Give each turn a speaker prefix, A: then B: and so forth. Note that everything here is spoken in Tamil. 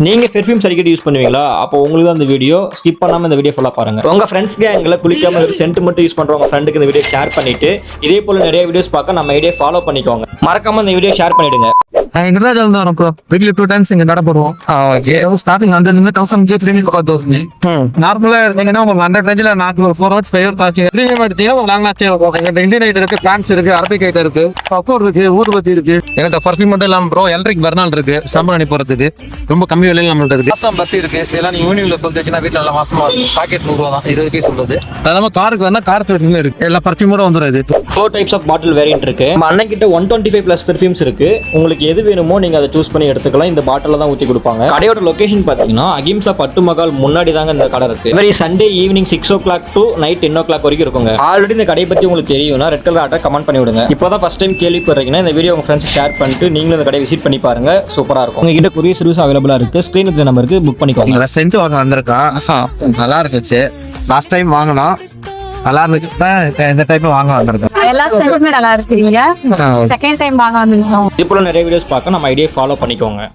A: நீங்க பெர்ஃப்யூம்ஸ் அடிக்கடி யூஸ் பண்ணுவீங்களா? அப்போ உங்களுக்கு தான் இந்த வீடியோ ஸ்கிப் பண்ணாம இந்த வீடியோ ஃபுல்லா பாருங்க. உங்க ஃப்ரெண்ட்ஸ் கேங்ல குளிக்காம ஒரு சென்ட் மட்டும் யூஸ் பண்றவங்க ஃப்ரெண்டுக்கு இந்த வீடியோ ஷேர் பண்ணிட்டு இதே போல நிறைய வீடியோஸ் பார்க்க நம்ம ஐடியா ஃபாலோ பண்ணிக்கோங்க. மறக்காம இந்த வீடியோ ஷேர் பண்ணிடுங்க.
B: இங்கதான் வரும் ப்ரோ. வீக்லி 2 times இங்க நடைபெறுவோம். ஸ்டார்டிங் 100,000 நார்மலா இருந்தீங்கன்னா உங்களுக்கு 100 ரேஞ்சில் நார்மல் 4 hours 5 hours ஆச்சு. ப்ரீமியம் எடுத்தீங்கன்னா உங்களுக்கு லாங் ஆச்சு இருக்கும். எங்கிட்ட இந்தியன் ஐட் இருக்கு, பிளான்ஸ் இருக்கு, அரபிக் ஐட் இருக்கு, கப்பூர் இருக்கு, ஊதுபத்தி இருக்கு. எங்கிட்ட பர்ஃபியூம் மட்டும் இல்லாம ப்ரோ எலக்ட்ரிக் பர்னால் இருக்கு, சாம்பிராணி போறதுக்கு ரொம்ப கம்மி விலையில நம்மள்ட்ட இருக்கு. வாசம் பத்தி இருக்கு. இதெல்லாம் நீங்க யூனியன்ல கொடுத்துச்சுன்னா வீட்டுல நல்லா வாசமா இருக்கும். பாக்கெட் 100 ரூபா தான், 20 பீஸ் உள்ளது. அது இல்லாம காருக்கு வேணா கார் பெர்ஃபியூம் இருக்கு. எல்லா பர்ஃபியூமோட வந்துடும். இது
A: 4 டைப்ஸ் ஆஃப் பாட்டில் வேரியன்ட் இருக்கு. நம்ம அண்ணன் கிட்ட 125 பிளஸ் பெர்ஃபியூம்ஸ் இருக்கு. உங்களுக்கு எது வேணுமோ நீங்க அதை சூஸ் பண்ணி எடுத்துக்கலாம். இந்த பாட்டில தான் ஊத்தி கொடுப்பாங்க. கடையோட லொகேஷன் பாத்தீங்கன்னா அகிம்சா பட்டு மகால் முன்னாடி தாங்க இந்த கடை இருக்கு. Every Sunday evening 6 o'clock to night 10 o'clock வரைக்கும் இருக்குங்க. ஆல்ரெடி இந்த கடையை பத்தி உங்களுக்கு தெரியும்னா ரெட் கலர் ஆட்டை கமெண்ட் பண்ணி விடுங்க. இப்போதான் ஃபர்ஸ்ட் டைம் கேள்விப்படுறீங்கன்னா இந்த வீடியோ உங்க ஃப்ரெண்ட்ஸ் ஷேர் பண்ணிட்டு நீங்களும் இந்த கடையை விசிட் பண்ணி பாருங்க. சூப்பரா இருக்கும். உங்ககிட்ட கொரியர் சர்வீஸ் அவைலபிளா இருக்கு. ஸ்கிரீன் இருக்கிற நம்பருக்கு புக் பண்ணிக்கோங்க.
B: சென்ட் வாங்க வந்திருக்கா, நல்லா இருந்துச்சு. லாஸ்ட் டைம் வாங்கினோம், நல்லா இருந்துச்சு. இந்த டைம் வாங்க வந்திருக்கேன்.
C: எல்லா செட்டுமே நல்லா இருக்குங்க. செகண்ட் டைம் வாங்க வந்திருக்கோம்.
A: இது போல நிறைய வீடியோஸ் பார்க்க நம்ம ஐடியா ஃபாலோ பண்ணிக்கோங்க.